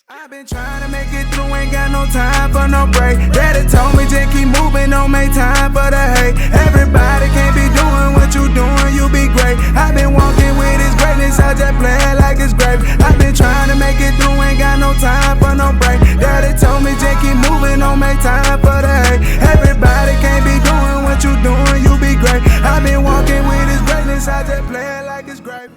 I've been trying to make it through, ain't got no time for no break. Daddy told me just keep moving, don't make time for the hate. Everybody can't be doing what you doing, you be great. I've been walking with this greatness, I just play it like it's great. I've been trying to make it through, ain't got no time for no break. Daddy told me just keep moving, don't make time for the hate. Everybody can't be doing what you doing, you be great. I've been walking with this greatness, I just play it like it's great.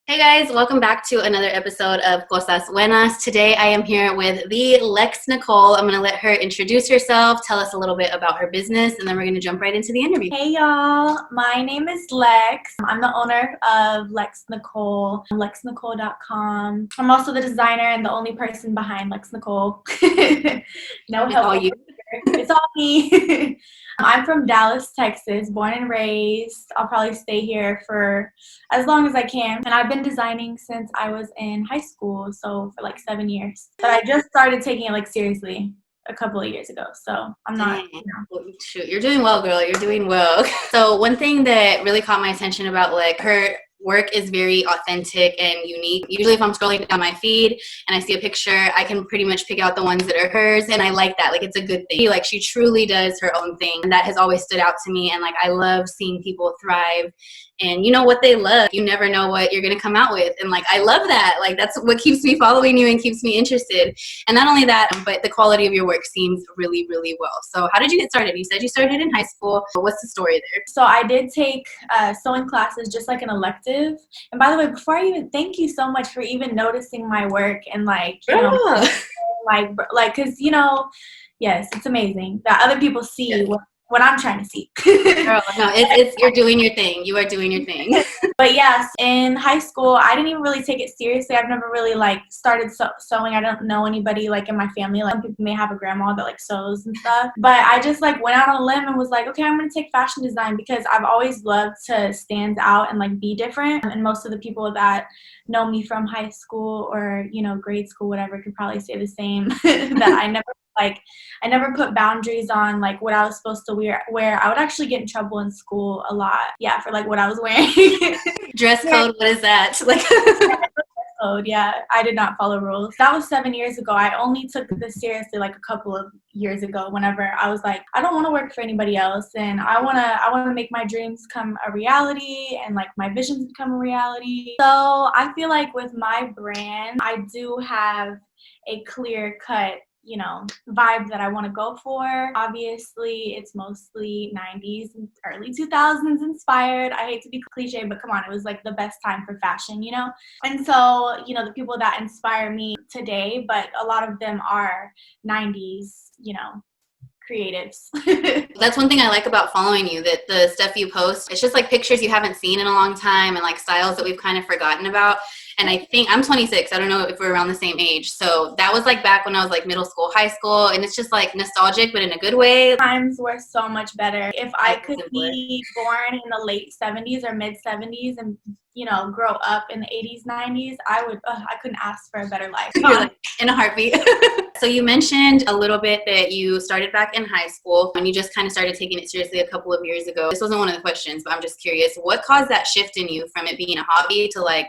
Hey guys, welcome back to another episode of COSAS BUENAS. Today I am here with the Lex Nykole. I'm going to let her introduce herself, tell us a little bit about her business, and then we're going to jump right into the interview. Hey y'all, my name is Lex. I'm the owner of Lex Nykole, lexnykole.com. I'm also the designer and the only person behind Lex Nykole. No It's help. all you. It's all me. I'm from Dallas, Texas, born and raised. I'll probably stay here for as long as I can. And I've been designing since I was in high school, so for like 7 years. But I just started taking it like seriously a couple of years ago, so I'm not, Shoot, you're doing well, girl. You're doing well. So one thing that really caught my attention about like her work is very authentic and unique. Usually if I'm scrolling down my feed and I see a picture, I can pretty much pick out the ones that are hers, and I like that. Like, it's a good thing. Like, she truly does her own thing, and that has always stood out to me. And like, I love seeing people thrive and you know what they love. You never know what you're gonna come out with, and like, I love that. Like, that's what keeps me following you and keeps me interested. And not only that, but the quality of your work seems really, really well. So how did you get started? You said you started in high school, but what's the story there? So I did take sewing classes, just like an elective. And by the way, before I even, thank you so much for even noticing my work and like, you know, like, cause you know, yes, it's amazing that other people see what I'm trying to see. Girl, no, it's you're doing your thing. You are doing your thing. But yes, in high school, I didn't even really take it seriously. I've never really like started sewing. I don't know anybody like in my family. Like, some people may have a grandma that like sews and stuff. But I just like went out on a limb and was like, okay, I'm gonna take fashion design because I've always loved to stand out and like be different. And most of the people that know me from high school or, you know, grade school, whatever, could probably say the same. That I never put boundaries on like what I was supposed to wear. I would actually get in trouble in school a lot. Yeah, for like what I was wearing. Dress code, what is that? Like, code, yeah. I did not follow rules. That was 7 years ago. I only took this seriously like a couple of years ago, whenever I was like, I don't want to work for anybody else, and I wanna make my dreams come a reality and like my visions become a reality. So I feel like with my brand, I do have a clear cut, you know, vibe that I want to go for. Obviously, it's mostly 90s and early 2000s inspired. I hate to be cliche, but come on, it was like the best time for fashion, you know? And so, you know, the people that inspire me today, but a lot of them are 90s, you know, creatives. that's one thing I like about following you, that the stuff you post, it's just like pictures you haven't seen in a long time and like styles that we've kind of forgotten about. And I think I'm 26. I don't know if we're around the same age. So that was like back when I was like middle school, high school, and it's just like nostalgic, but in a good way. Times were so much better. If I could be born in the late 70s or mid 70s and, you know, grow up in the 80s, 90s, I couldn't ask for a better life. You're like, in a heartbeat. So you mentioned a little bit that you started back in high school and you just kind of started taking it seriously a couple of years ago. This wasn't one of the questions, but I'm just curious, what caused that shift in you from it being a hobby to like,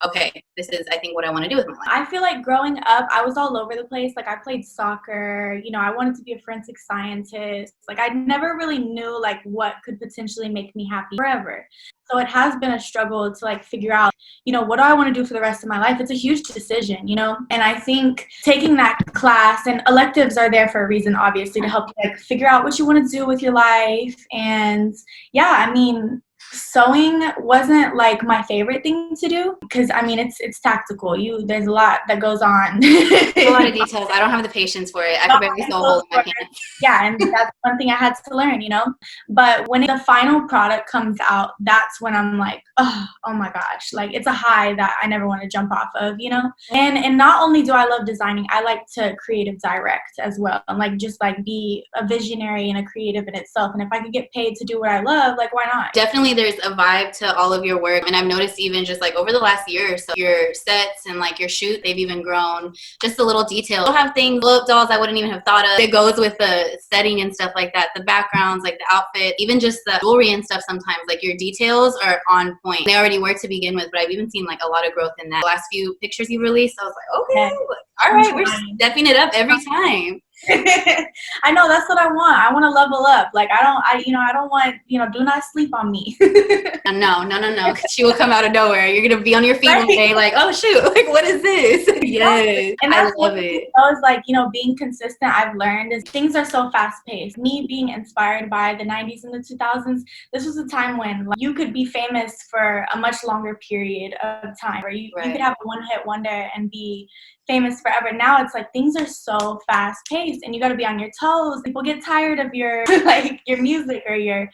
okay, this is, I think, what I want to do with my life? I feel like growing up, I was all over the place. Like, I played soccer, you know, I wanted to be a forensic scientist. Like, I never really knew, like, what could potentially make me happy forever. So it has been a struggle to, like, figure out, you know, what do I want to do for the rest of my life? It's a huge decision, you know? And I think taking that class, and electives are there for a reason, obviously, to help you, like, figure out what you want to do with your life. And, yeah, I mean, Sewing wasn't like my favorite thing to do because I mean it's tactical. There's a lot that goes on. A lot of details. I don't have the patience for it. I could barely sew a hole in my pants. Yeah, and that's one thing I had to learn, you know. But when the final product comes out, that's when I'm like, oh my gosh, like it's a high that I never want to jump off of, you know. And not only do I love designing, I like to creative direct as well, and like just like be a visionary and a creative in itself. And if I could get paid to do what I love, like why not? Definitely there's a vibe to all of your work, and I've noticed even just like over the last year or so, your sets and like your shoot, they've even grown. Just the little details. You'll have things, blow up dolls I wouldn't even have thought of. It goes with the setting and stuff like that, the backgrounds, like the outfit, even just the jewelry and stuff. Sometimes like your details are on point. They already were to begin with, but I've even seen like a lot of growth in that. The last few pictures you released, I was like, okay, all right, we're stepping it up every time. I know, that's what I want. I want to level up. Like I don't want, do not sleep on me. No. She will come out of nowhere. You're gonna be on your feet one day, like, oh shoot, like what is this? Yes, and I love it. I was like, being consistent. I've learned is things are so fast paced. Me being inspired by the '90s and the 2000s, this was a time when like, you could be famous for a much longer period of time, where you could have a one-hit wonder and be famous forever. Now it's like things are so fast paced and you got to be on your toes. People get tired of your like your music or your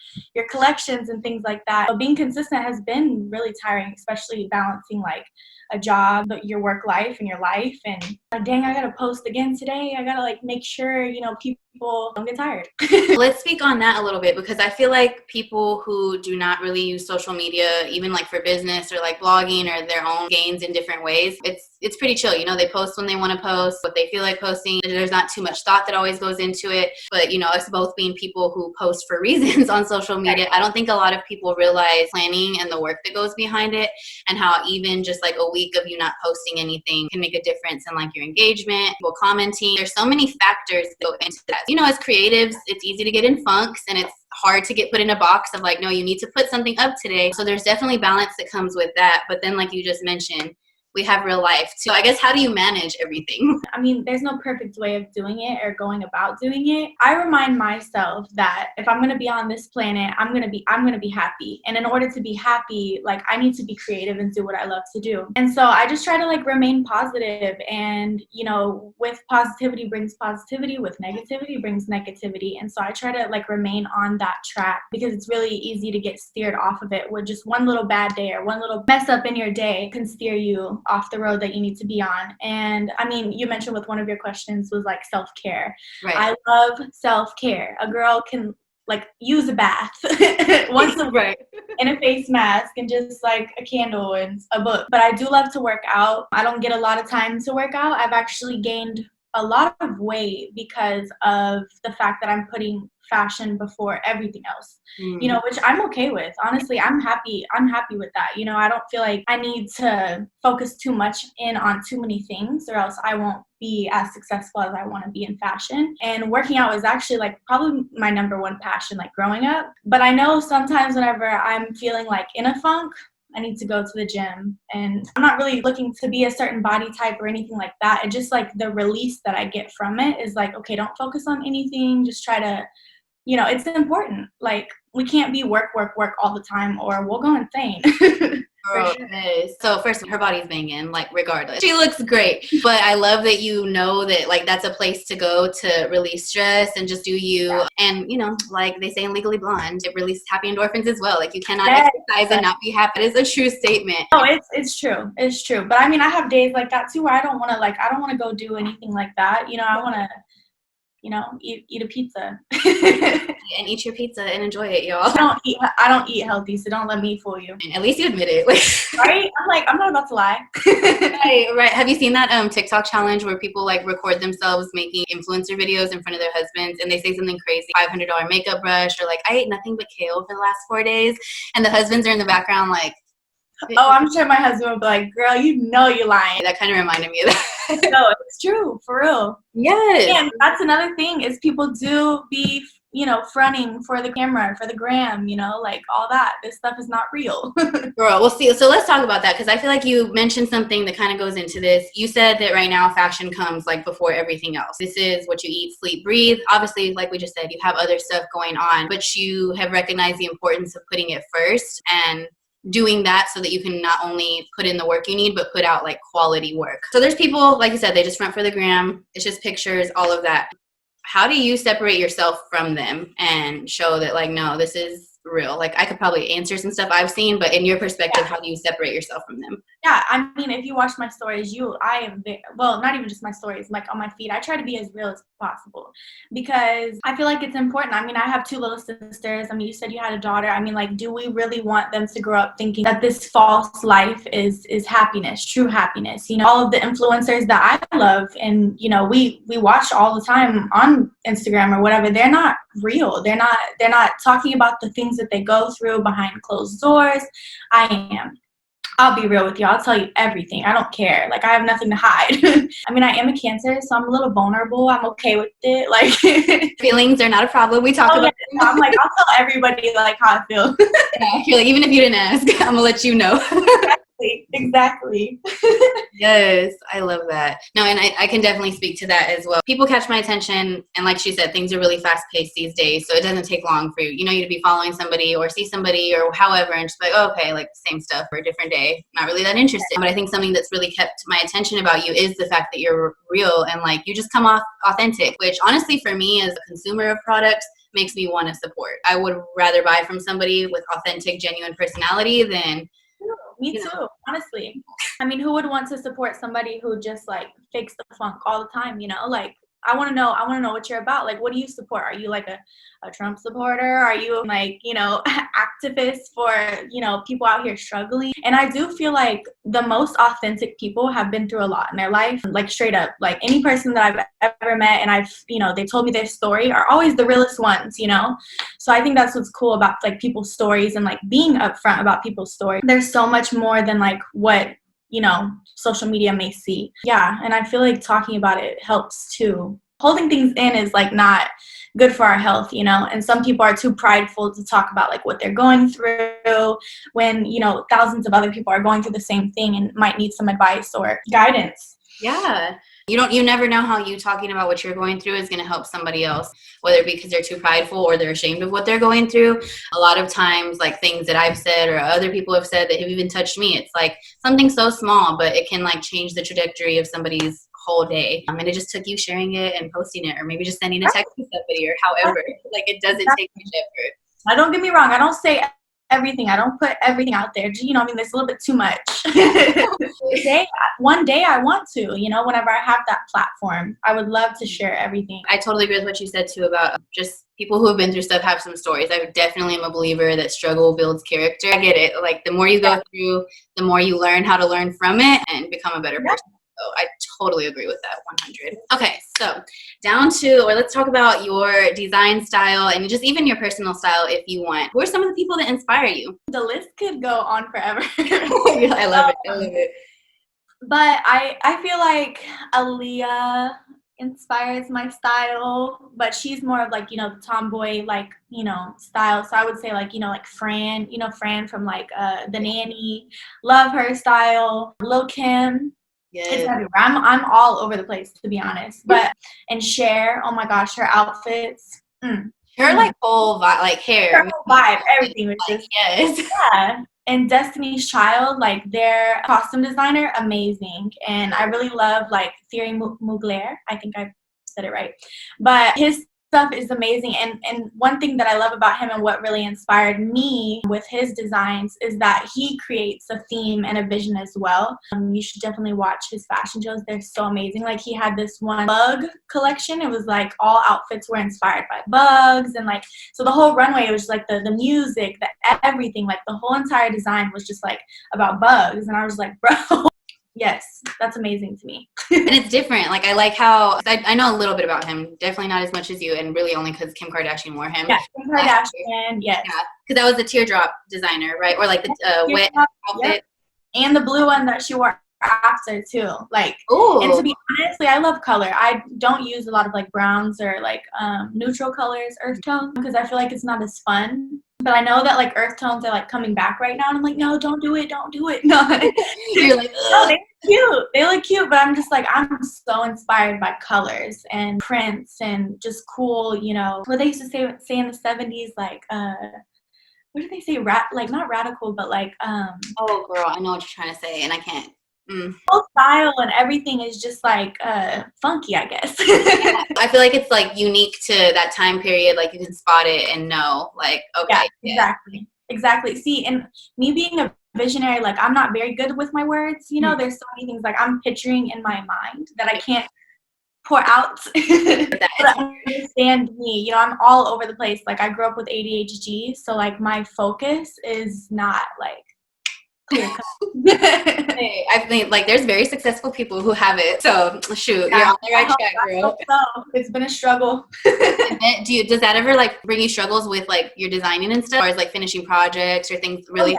collections and things like that. But being consistent has been really tiring, especially balancing like a job, your work life and your life. And dang, I gotta post again today. I gotta like make sure people don't get tired. Let's speak on that a little bit, because I feel like people who do not really use social media, even like for business or like blogging or their own gains in different ways, it's pretty chill. They post when they want to post, what they feel like posting. There's not too much thought that always goes into it. But us both being people who post for reasons on social media, I don't think a lot of people realize planning and the work that goes behind it, and how even just like a week of you not posting anything can make a difference in like your engagement, people commenting. There's so many factors that go into that. As creatives, it's easy to get in funks, and it's hard to get put in a box of like, no, you need to put something up today. So there's definitely balance that comes with that. But then like you just mentioned, we have real life too. I guess, how do you manage everything? I mean, there's no perfect way of doing it or going about doing it. I remind myself that if I'm going to be on this planet, I'm going to be happy. And in order to be happy, like I need to be creative and do what I love to do. And so I just try to like remain positive, and with positivity brings positivity, with negativity brings negativity. And so I try to like remain on that track, because it's really easy to get steered off of it with just one little bad day or one little mess up in your day can steer you off the road that you need to be on. And I mean, you mentioned with one of your questions was like self-care. Right. I love self-care. A girl can like use a bath once a week in a face mask and just like a candle and a book. But I do love to work out. I don't get a lot of time to work out. I've actually gained a lot of weight because of the fact that I'm putting fashion before everything else, which I'm okay with. Honestly, I'm happy with that. I don't feel like I need to focus too much in on too many things, or else I won't be as successful as I want to be in fashion. And working out was actually like probably my number one passion, like growing up. But I know sometimes whenever I'm feeling like in a funk, I need to go to the gym. And I'm not really looking to be a certain body type or anything like that. It just like the release that I get from it is like, okay, don't focus on anything. Just try to, it's important. Like we can't be work all the time, or we'll go insane. Okay. So first, her body's banging, like regardless. She looks great. But I love that that like that's a place to go to release stress and just do you. Yeah. And like they say in Legally Blonde, it releases happy endorphins as well. Like you cannot exercise and not be happy. It is a true statement. No, it's true. It's true. But I mean, I have days like that too, where I don't want to go do anything like that. I want to eat a pizza. And eat your pizza and enjoy it, y'all. I don't eat healthy, so don't let me fool you. At least you admit it. Right? I'm not about to lie. Right. Have you seen that TikTok challenge where people like record themselves making influencer videos in front of their husbands, and they say something crazy, $500 makeup brush, or like, I ate nothing but kale for the last 4 days, and the husbands are in the background like, oh, I'm sure my husband would be like, girl, you're lying. That kind of reminded me of that. No, it's true, for real. Yes. And that's another thing is people do be, fronting for the camera, for the gram, like all that. This stuff is not real. Girl, we'll see. So let's talk about that, because I feel like you mentioned something that kind of goes into this. You said that right now fashion comes like before everything else. This is what you eat, sleep, breathe. Obviously, like we just said, you have other stuff going on, but you have recognized the importance of putting it first and doing that so that you can not only put in the work you need, but put out like quality work. So there's people, like you said, they just front for the gram. It's just pictures, all of that. How do you separate yourself from them and show that like, no, this is real? Like I could probably answer some stuff I've seen, but in your perspective, how do you separate yourself from them? Yeah, I mean, if you watch my stories, not even just my stories, like on my feed, I try to be as real as possible because I feel like it's important. I mean, I have 2 little sisters. I mean, you said you had a daughter. I mean, like, do we really want them to grow up thinking that this false life is happiness, true happiness? All of the influencers that I love and, we watch all the time on Instagram or whatever, they're not real. They're not talking about the things that they go through behind closed doors. I am. I'll be real with you. I'll tell you everything. I don't care. Like, I have nothing to hide. I mean, I am a Cancer, so I'm a little vulnerable. I'm okay with it. Like, feelings are not a problem. We talk about it. I'm like, I'll tell everybody, like, how I feel. Yeah, you're like, even if you didn't ask, I'm going to let you know. Exactly. Yes, I love that. No, and I can definitely speak to that as well. People catch my attention, and like she said, things are really fast-paced these days, so it doesn't take long for you to be following somebody or see somebody or however, and just like, oh, okay, like same stuff for a different day. Not really that interested. But I think something that's really kept my attention about you is the fact that you're real and like you just come off authentic, which honestly for me as a consumer of products makes me want to support. I would rather buy from somebody with authentic, genuine personality than me too, honestly. I mean, who would want to support somebody who just like fakes the funk all the time, like I want to know what you're about. Like, what do you support? Are you like a Trump supporter? Are you like, activist for, people out here struggling? And I do feel like the most authentic people have been through a lot in their life, like straight up, like any person that I've ever met and I've, they told me their story are always the realest ones, So I think that's what's cool about like people's stories and like being upfront about people's stories. There's so much more than like what social media may see. Yeah, and I feel like talking about it helps too. Holding things in is like not good for our health, and some people are too prideful to talk about like what they're going through when, thousands of other people are going through the same thing and might need some advice or guidance. Yeah. You never know how you talking about what you're going through is going to help somebody else, whether it be because they're too prideful or they're ashamed of what they're going through. A lot of times, like things that I've said or other people have said that have even touched me, it's like something so small, but it can like change the trajectory of somebody's whole day. And it just took you sharing it and posting it, or maybe just sending a text to somebody or however. Like it doesn't take much effort. I don't get me wrong. I don't say everything. I don't put everything out there. There's a little bit too much. One day I want to, whenever I have that platform, I would love to share everything. I totally agree with what you said too about just people who have been through stuff have some stories. I definitely am a believer that struggle builds character. I get it. Like the more you go through, the more you learn how to learn from it and become a better person. So I totally agree with that 100. Okay, so let's talk about your design style and just even your personal style if you want. Who are some of the people that inspire you? The list could go on forever. I love it. But I feel like Aaliyah inspires my style, but she's more of like, the tomboy, like, style. So I would say like, like Fran, Fran from like The Nanny. Love her style. Lil' Kim. Yes. It's everywhere. I'm all over the place, to be honest. But and Cher, oh my gosh, her outfits. Her like whole vibe, like hair, her whole vibe, everything was like, just yes. Yeah. And Destiny's Child, like their costume designer, amazing. And I really love like Thierry Mugler. I think I said it right. But his stuff is amazing. And one thing that I love about him and what really inspired me with his designs is that he creates a theme and a vision as well. You should definitely watch his fashion shows. They're so amazing. Like he had this one bug collection. It was like all outfits were inspired by bugs, and like so the whole runway, it was like the music, the everything, like the whole entire design was just like about bugs. And I was like, bro, yes, that's amazing to me. And it's different. Like I like how I know a little bit about him, definitely not as much as you, and really only because Kim Kardashian wore him. Yeah, Kim Kardashian, yes. Yeah, because that was the teardrop designer, right? Or like the wet outfit. Yep. And the blue one that she wore after too. Like, Ooh. and to be honest, I love color. I don't use a lot of like browns or like neutral colors, earth tones, because I feel like it's not as fun. But I know that like earth tones are like coming back right now, and I'm like, no, don't do it. No. You're like, no, they look cute. They look cute, but I'm just like, I'm so inspired by colors and prints and just cool, you know, what they used to say in the 70s, like, what did they say? Like not radical, but like oh girl, I know what you're trying to say, and I can't. whole style and everything is just like funky, I guess. Yeah. I feel like it's like unique to that time period. Like you can spot it and know, like, okay. Yeah, exactly. See, and me being a visionary, like I'm not very good with my words. You know, there's so many things like I'm picturing in my mind that I can't pour out. But understand me, you know, I'm all over the place. Like I grew up with ADHD, so like my focus is not like clear cut. I think like there's very successful people who have it. So shoot, Yeah, you're on the right track, girl. So it's been a struggle. Does that ever like bring you struggles with like your designing and stuff, or is like finishing projects or things really?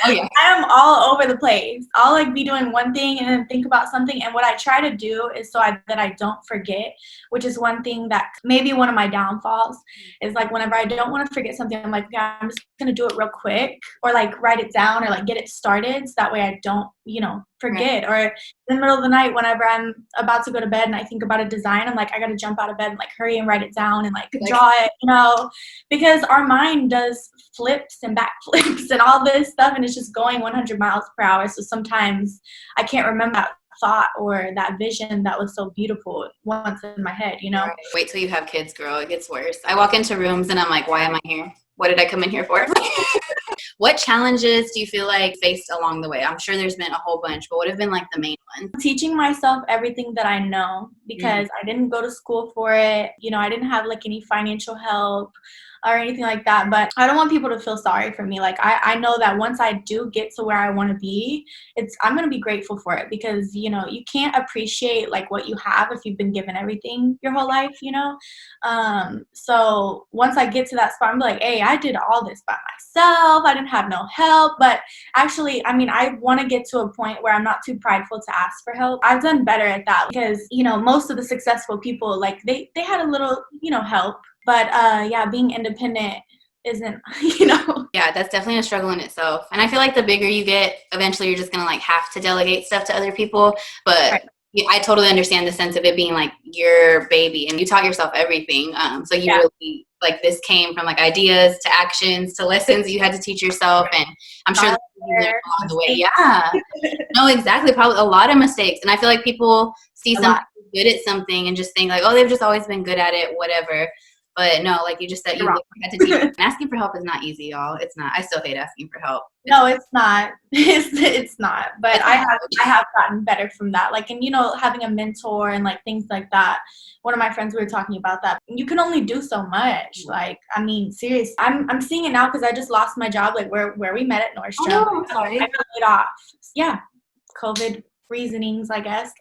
Oh yeah. I am all over the place. I'll like be doing one thing and then think about something. And what I try to do is that I don't forget, which is one thing that maybe one of my downfalls is like whenever I don't want to forget something, I'm like, yeah, I'm just going to do it real quick or like write it down or like get it started. So that way I don't, you know, forget. Right. Or in the middle of the night, whenever I'm about to go to bed and I think about a design, I'm like, I got to jump out of bed and like hurry and write it down and like draw it, you know, because our mind does flips and backflips and all this stuff, and it's just going 100 miles per hour. So sometimes I can't remember that thought or that vision that was so beautiful once in my head, you know. Right. Wait till you have kids, girl. It gets worse. I walk into rooms and I'm like, why am I here? What did I come in here for? What challenges do you feel like faced along the way? I'm sure there's been a whole bunch, but what have been like the main ones? Teaching myself everything that I know, because I didn't go to school for it. You know, I didn't have like any financial help or anything like that, but I don't want people to feel sorry for me. Like I know that once I do get to where I want to be, I'm going to be grateful for it, because, you know, you can't appreciate like what you have if you've been given everything your whole life, you know? So once I get to that spot, I'm like, hey, I did all this by myself. I didn't have no help. But actually, I mean, I want to get to a point where I'm not too prideful to ask for help. I've done better at that because, you know, most of the successful people, like they had a little, you know, help. But yeah, being independent isn't, you know. Yeah, that's definitely a struggle in itself. And I feel like the bigger you get, eventually you're just going to like have to delegate stuff to other people. But right. I totally understand the sense of it being like your baby and you taught yourself everything. So you really, like, this came from like ideas to actions to lessons you had to teach yourself. And I'm sure that you learned along the way. Yeah. No, exactly. Probably a lot of mistakes. And I feel like people see someone good at something and just think like, oh, they've just always been good at it, whatever. But no, like you just said, you had to teach. And asking for help is not easy, y'all. It's not. I still hate asking for help. No, it's not. It's not. But I have gotten better from that. Like, and you know, having a mentor and like things like that. One of my friends, we were talking about that. You can only do so much. Like, I mean, seriously, I'm seeing it now because I just lost my job. Like where we met at Nordstrom. Oh, no, I'm sorry. I got laid off. Yeah, COVID reasonings, I guess.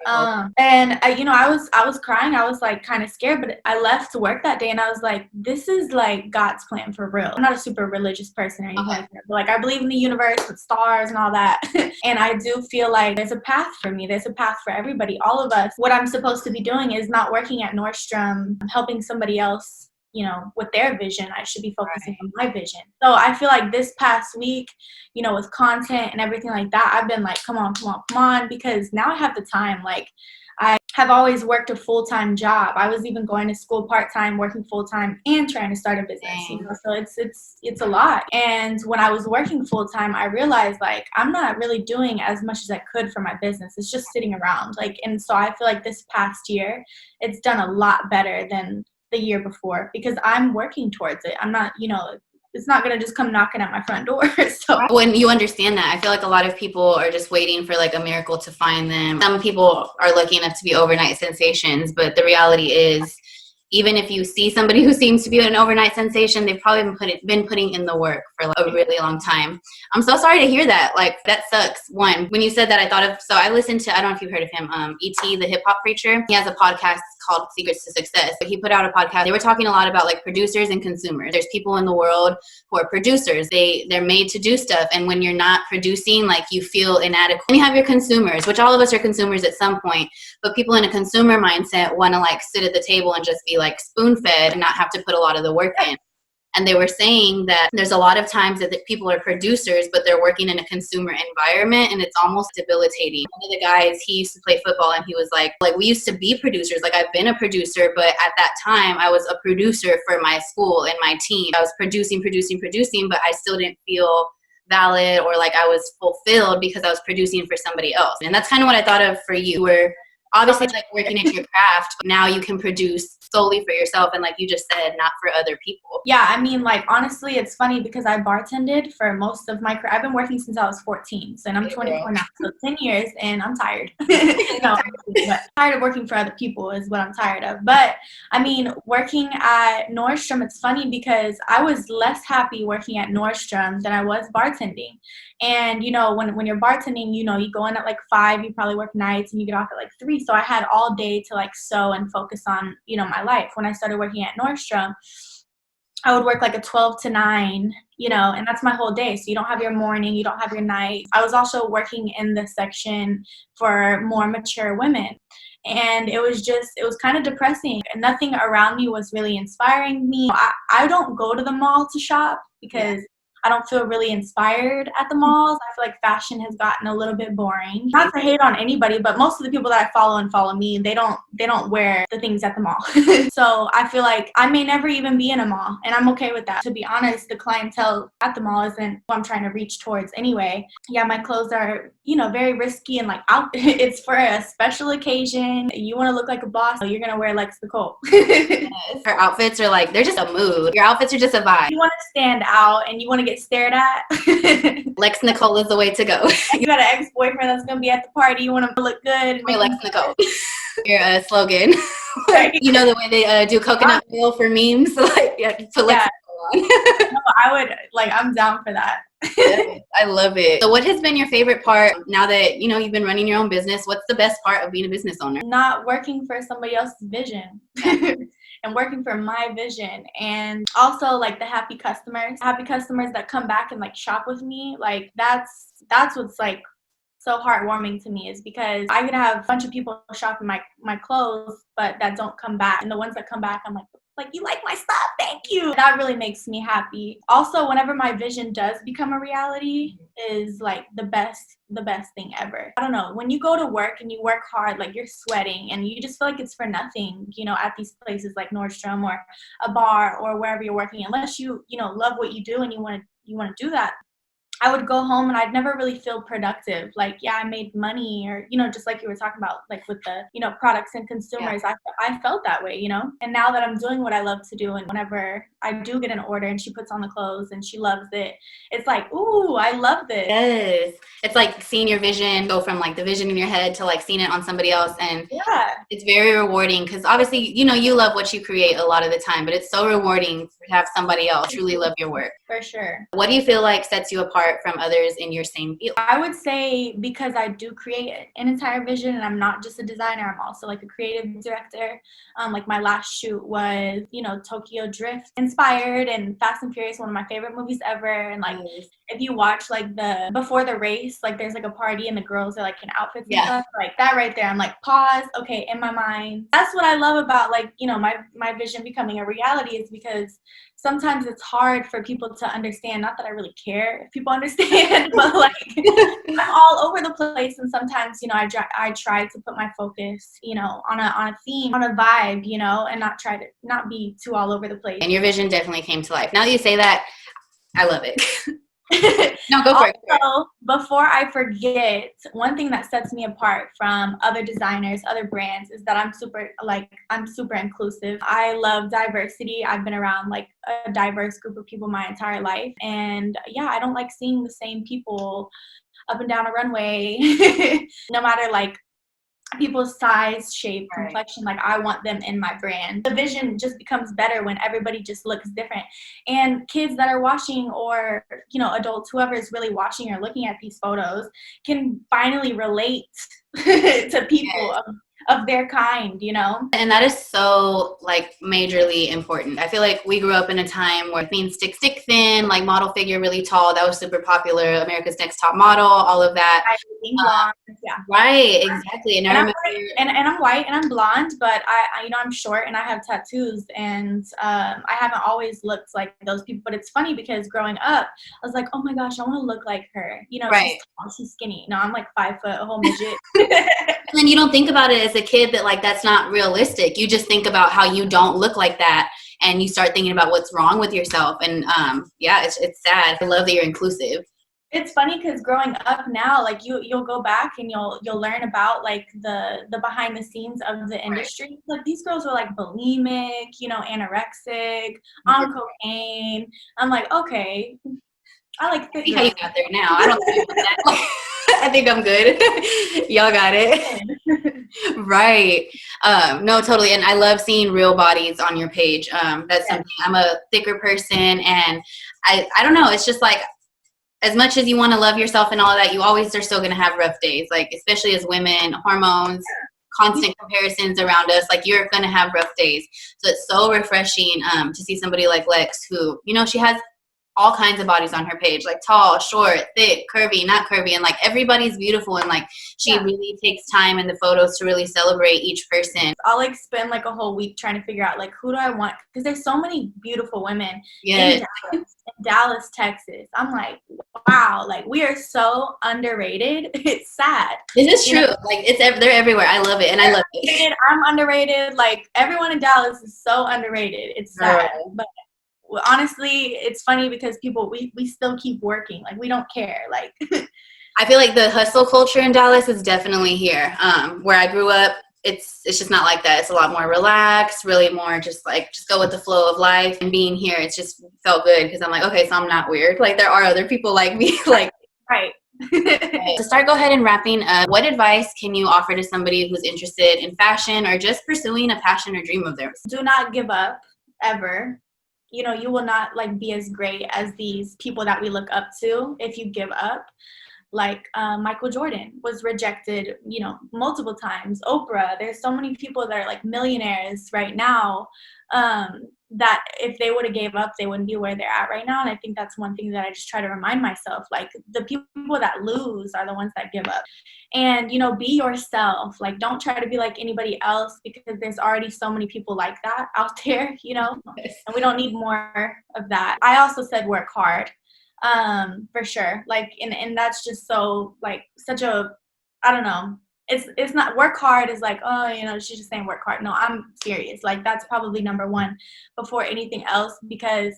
And you know, I was crying. I was like kind of scared, but I left to work that day and I was like, this is like God's plan for real. I'm not a super religious person or anything like that, but like I believe in the universe with stars and all that. And I do feel like there's a path for me. There's a path for everybody, all of us. What I'm supposed to be doing is not working at Nordstrom, helping somebody else, you know, with their vision. I should be focusing on my vision. So I feel like this past week, you know, with content and everything like that, I've been like, come on, because now I have the time. Like, I have always worked a full-time job. I was even going to school part-time, working full-time, and trying to start a business. You know? So it's a lot. And when I was working full-time, I realized like I'm not really doing as much as I could for my business. It's just sitting around. Like, and so I feel like this past year, it's done a lot better than the year before because I'm working towards it. I'm not, you know, it's not going to just come knocking at my front door. So when you understand that, I feel like a lot of people are just waiting for like a miracle to find them. Some people are lucky enough to be overnight sensations, but the reality is, even if you see somebody who seems to be an overnight sensation, they've probably been putting in the work for like a really long time. I'm so sorry to hear that. Like, that sucks. One, when you said that, I thought of, so I listened to, I don't know if you've heard of him, E.T., the hip hop preacher. He has a podcast called Secrets to Success. He put out a podcast. They were talking a lot about like producers and consumers. There's people in the world who are producers. They're made to do stuff. And when you're not producing, like you feel inadequate. And you have your consumers, which all of us are consumers at some point. But people in a consumer mindset want to like sit at the table and just be like spoon fed and not have to put a lot of the work in. And they were saying that there's a lot of times that the people are producers, but they're working in a consumer environment, and it's almost debilitating. One of the guys, he used to play football, and he was like, we used to be producers. Like, I've been a producer, but at that time, I was a producer for my school and my team. I was producing, but I still didn't feel valid or like I was fulfilled because I was producing for somebody else. And that's kind of what I thought of for you, where obviously like working at your craft, but now you can produce solely for yourself and like you just said, not for other people. Yeah, I mean, like, honestly, it's funny because I bartended for most of my career. I've been working since I was 14, so, and I'm 24 now, so 10 years, and I'm tired. No, but tired of working for other people is what I'm tired of. But, I mean, working at Nordstrom, it's funny because I was less happy working at Nordstrom than I was bartending. And, you know, when you're bartending, you know, you go in at like 5, you probably work nights, and you get off at like 3. So I had all day to like sew and focus on, you know, my life. When I started working at Nordstrom, I would work like a 12 to 9, you know, and that's my whole day. So you don't have your morning, you don't have your night. I was also working in the section for more mature women. And it was kind of depressing. And nothing around me was really inspiring me. I don't go to the mall to shop because I don't feel really inspired at the malls. I feel like fashion has gotten a little bit boring. Not to hate on anybody, but most of the people that I follow me, they don't wear the things at the mall. So I feel like I may never even be in a mall, and I'm okay with that. To be honest, the clientele at the mall isn't who I'm trying to reach towards anyway. Yeah, my clothes are, you know, very risky and like it's for a special occasion. You want to look like a boss, so you're gonna wear Lex Nykole. Yes. Her outfits are like, they're just a mood. Your outfits are just a vibe. You want to stand out and you want to get stared at. Lex Nykole is the way to go. You got an ex-boyfriend that's gonna be at the party. You want to look good. Wear Lex Nykole. Your slogan. You know the way they do coconut oil for memes. Like, yeah, put Lex Nykole on. No, I would I'm down for that. Yes, I love it. So what has been your favorite part now that, you know, you've been running your own business? What's the best part of being a business owner? Not working for somebody else's vision. And working for my vision, and also like the happy customers that come back and like shop with me. Like that's what's like so heartwarming to me, is because I could have a bunch of people shopping my clothes but that don't come back, and the ones that come back, I'm like, you like my stuff, thank you. That really makes me happy. Also, whenever my vision does become a reality, is like the best thing ever. I don't know, when you go to work and you work hard, like you're sweating and you just feel like it's for nothing, you know, at these places like Nordstrom or a bar or wherever you're working, unless you know, love what you do and you want to do that. I would go home and I'd never really feel productive. Like, yeah, I made money, or, you know, just like you were talking about, like with the, you know, products and consumers, I felt that way, you know? And now that I'm doing what I love to do, and whenever I do get an order and she puts on the clothes and she loves it, it's like, ooh, I love this. Yes. It's like seeing your vision go from like the vision in your head to like seeing it on somebody else. And it's very rewarding because obviously, you know, you love what you create a lot of the time, but it's so rewarding to have somebody else truly love your work. For sure. What do you feel like sets you apart from others in your same field? I would say because I do create an entire vision, and I'm not just a designer, I'm also like a creative director. Like my last shoot was, you know, Tokyo Drift inspired, and Fast and Furious, one of my favorite movies ever. And like, if you watch like the before the race, like there's like a party and the girls are like in outfits and stuff, like that right there, I'm like, pause, okay, in my mind. That's what I love about, like, you know, my vision becoming a reality, is because sometimes it's hard for people to understand. Not that I really care if people understand, but like I'm all over the place, and sometimes, you know, I try to put my focus, you know, on a theme, on a vibe, you know, and not be too all over the place. And your vision definitely came to life. Now that you say that, I love it. No, go for it. Also, before I forget, one thing that sets me apart from other designers, other brands, is that I'm super inclusive. I love diversity. I've been around like a diverse group of people my entire life. And yeah, I don't like seeing the same people up and down a runway, no matter like people's size, shape, complexion. Like, I want them in my brand. The vision just becomes better when everybody just looks different. And kids that are watching, or, you know, adults, whoever is really watching or looking at these photos, can finally relate to people of their kind, you know? And that is so like majorly important. I feel like we grew up in a time where being stick thin, like model figure really tall, that was super popular. America's Next Top Model, all of that. Blonde, yeah. Right, exactly. And I remember, and I'm white and I'm blonde, but I you know, I'm short and I have tattoos, and I haven't always looked like those people. But it's funny because growing up, I was like, oh my gosh, I want to look like her. You know, right. She's tall, she's skinny. No, I'm like 5 foot, a whole midget. And then you don't think about it as a kid that like that's not realistic. You just think about how you don't look like that, and you start thinking about what's wrong with yourself. And yeah, it's sad. I love that you're inclusive. It's funny because growing up now, like you'll go back and you'll learn about like the behind the scenes of the industry. Like these girls were like bulimic, you know, anorexic, on cocaine. I'm like, okay, I like see how you got there now. I don't think that. I think I'm good. Y'all got it. Right. No, totally. And I love seeing real bodies on your page. That's something. I'm a thicker person, and I don't know. It's just like, as much as you want to love yourself and all of that, you always are still going to have rough days. Like, especially as women, hormones, constant comparisons around us, like you're going to have rough days. So it's so refreshing to see somebody like Lex who, you know, she has all kinds of bodies on her page, like tall, short, thick, curvy, not curvy, and like everybody's beautiful, and like she really takes time in the photos to really celebrate each person. I'll like spend like a whole week trying to figure out like who do I want, because there's so many beautiful women in Dallas, Texas. I'm like, wow, like we are so underrated. It's sad. This is true. Like they're everywhere. I love it, and I love it. I'm underrated. Like everyone in Dallas is so underrated. It's sad, but honestly, it's funny because people we still keep working. Like we don't care. Like I feel like the hustle culture in Dallas is definitely here. Where I grew up, it's just not like that. It's a lot more relaxed, really more just go with the flow of life. And being here, it's just felt good because I'm like, okay, so I'm not weird. Like there are other people like me. Like right. To start, go ahead and wrapping up. What advice can you offer to somebody who's interested in fashion or just pursuing a passion or dream of theirs? Do not give up ever. You know, you will not like be as great as these people that we look up to if you give up. Like Michael Jordan was rejected, you know, multiple times. Oprah, there's so many people that are like millionaires right now that if they would have gave up, they wouldn't be where they're at right now. And I think that's one thing that I just try to remind myself, like the people that lose are the ones that give up. And, you know, be yourself. Like, don't try to be like anybody else because there's already so many people like that out there, you know, and we don't need more of that. I also said work hard, for sure. Like, and that's just so like such a, I don't know. It's not, work hard is like, oh, you know, she's just saying work hard. No, I'm serious. Like that's probably number one before anything else, because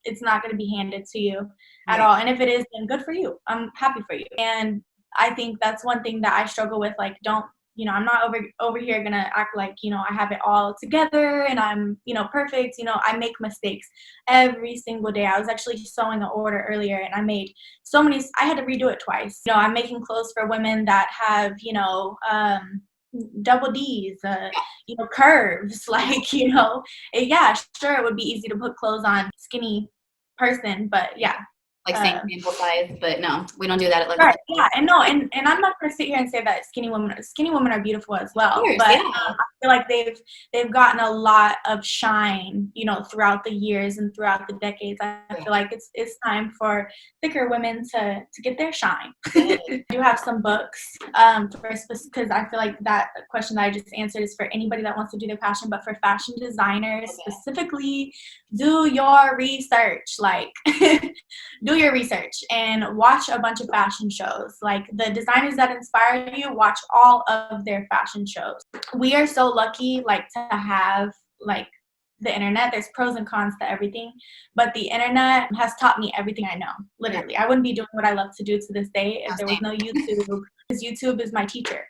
it's not going to be handed to you at all. And if it is, then good for you. I'm happy for you. And I think that's one thing that I struggle with. Like, don't, you know, I'm not over here going to act like, you know, I have it all together and I'm, you know, perfect. You know, I make mistakes every single day. I was actually sewing an order earlier and I made so many, I had to redo it twice. You know, I'm making clothes for women that have, you know, double D's, you know, curves, like, you know, yeah, sure, it would be easy to put clothes on skinny person, but yeah. Like same sample size, but no, we don't do that at Lex. Right, yeah, and no, and I'm not gonna sit here and say that skinny women are beautiful as well. Course, but yeah. I feel like they've gotten a lot of shine, you know, throughout the years and throughout the decades. I feel like it's time for thicker women to get their shine. I do have some books because I feel like that question that I just answered is for anybody that wants to do their passion, but for fashion designers specifically, do your research. Like do your research and watch a bunch of fashion shows. Like the designers that inspire you, watch all of their fashion shows. We are so lucky like to have like the internet. There's pros and cons to everything, but the internet has taught me everything I know. Literally, I wouldn't be doing what I love to do to this day if there was no YouTube, because YouTube is my teacher.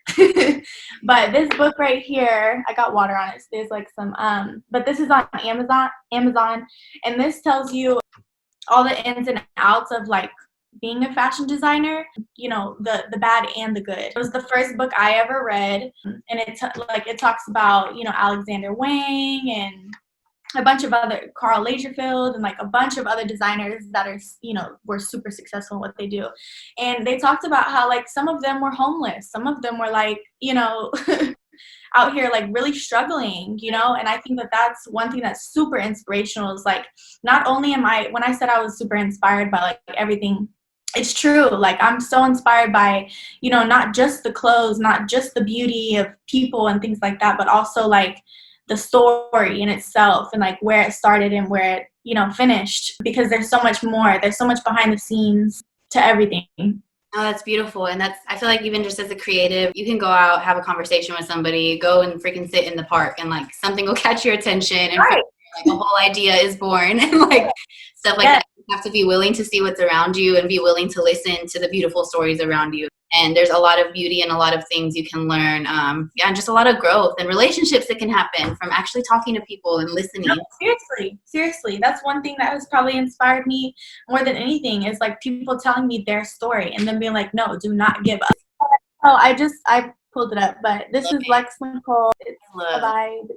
But this book right here, I got water on it. So there's like some but this is on Amazon, and this tells you all the ins and outs of like being a fashion designer, you know, the bad and the good. It was the first book I ever read, and it talks about, you know, Alexander Wang and a bunch of other, Karl Lagerfeld, and like a bunch of other designers that are, you know, were super successful in what they do. And they talked about how like some of them were homeless, some of them were like, you know, out here like really struggling, you know. And I think that that's one thing that's super inspirational is like, not only am I, when I said I was super inspired by like everything, it's true. Like I'm so inspired by, you know, not just the clothes, not just the beauty of people and things like that, but also like the story in itself and like where it started and where it, you know, finished, because there's so much more. There's so much behind the scenes to everything. Oh, that's beautiful. And that's, I feel like even just as a creative, you can go out, have a conversation with somebody, go and freaking sit in the park and like something will catch your attention and Right. like a whole idea is born and like stuff like that. You have to be willing to see what's around you and be willing to listen to the beautiful stories around you. And there's a lot of beauty and a lot of things you can learn. And just a lot of growth and relationships that can happen from actually talking to people and listening. No, seriously. That's one thing that has probably inspired me more than anything is like people telling me their story and then being like, no, do not give up. Oh, I pulled it up, but this is Lex Nykole. It's a vibe.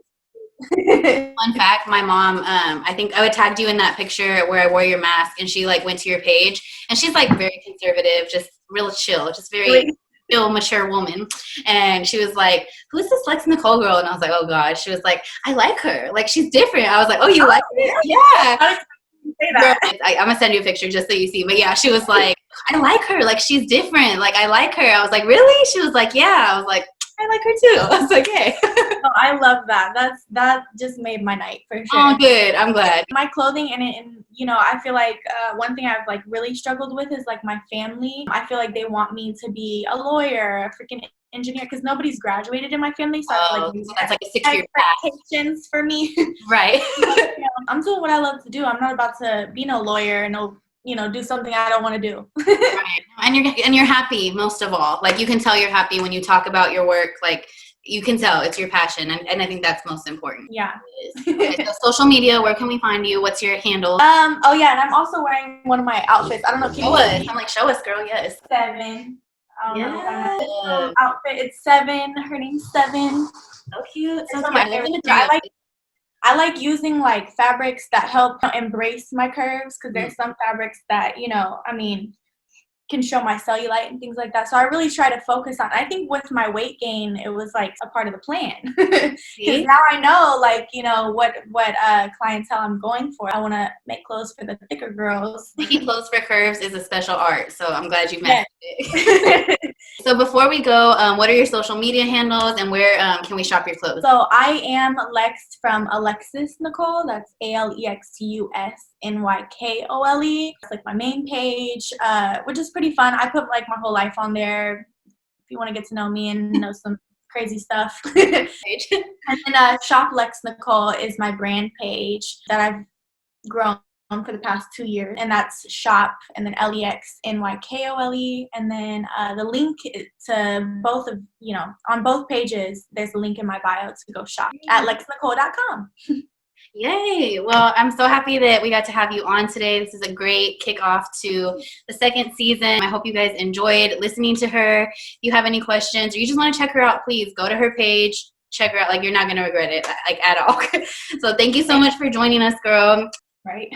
Fun fact, my mom, I think I would tagged you in that picture where I wore your mask and she like went to your page and she's like very conservative, just real chill, just very chill, mature woman. And she was like, who's this Lex Nykole girl? And I was like, oh God. She was like, I like her. Like she's different. I was like, oh, you like her? Yeah. Say that. I'm gonna send you a picture just so you see. But yeah, she was like, I like her. Like she's different. Like I like her. I was like, really? She was like, yeah. I was like, I like her too. I was like, hey. Oh, I love that. That just made my night for sure. Oh, good. I'm glad. My clothing and you know, I feel like one thing I've like really struggled with is like my family. I feel like they want me to be a lawyer, a freaking engineer, because nobody's graduated in my family. So I feel like that's like a 6-year expectations for me. Right. You know, I'm doing what I love to do. I'm not about to be no lawyer and no, you know, do something I don't want to do. Right. And you're happy most of all. Like you can tell you're happy when you talk about your work. Like you can tell it's your passion, and I think that's most important. Yeah. Okay, so social media, where can we find you? What's your handle? Oh yeah, and I'm also wearing one of my outfits. I don't know if you show us. I'm like, show us, girl. Yes. 7. Yeah. Outfit. It's 7. Her name's 7. So cute. So I like using like fabrics that help embrace my curves, because there's some fabrics that, you know, I mean, can show my cellulite and things like that. So I really try to focus on, I think with my weight gain, it was like a part of the plan. Because now I know, like, you know, what clientele I'm going for. I want to make clothes for the thicker girls. Making clothes for curves is a special art. So I'm glad you mentioned it. So before we go, what are your social media handles and where can we shop your clothes? So I am Lex from Alexis Nykole. That's ALEXUSNYKOLE. It's like my main page, which is pretty fun. I put like my whole life on there if you want to get to know me and know some crazy stuff. And then Shop Lex Nykole is my brand page that I've grown for the past 2 years, and that's shop and then LEXNYKOLE, and then the link to both of, you know, on both pages there's a link in my bio to go shop at lexnykole.com. Yay! Well, I'm so happy that we got to have you on today. This is a great kickoff to the 2nd season. I hope you guys enjoyed listening to her. If you have any questions or you just want to check her out, please go to her page, check her out. Like, you're not going to regret it, like, at all. So thank you so much for joining us, girl. Right.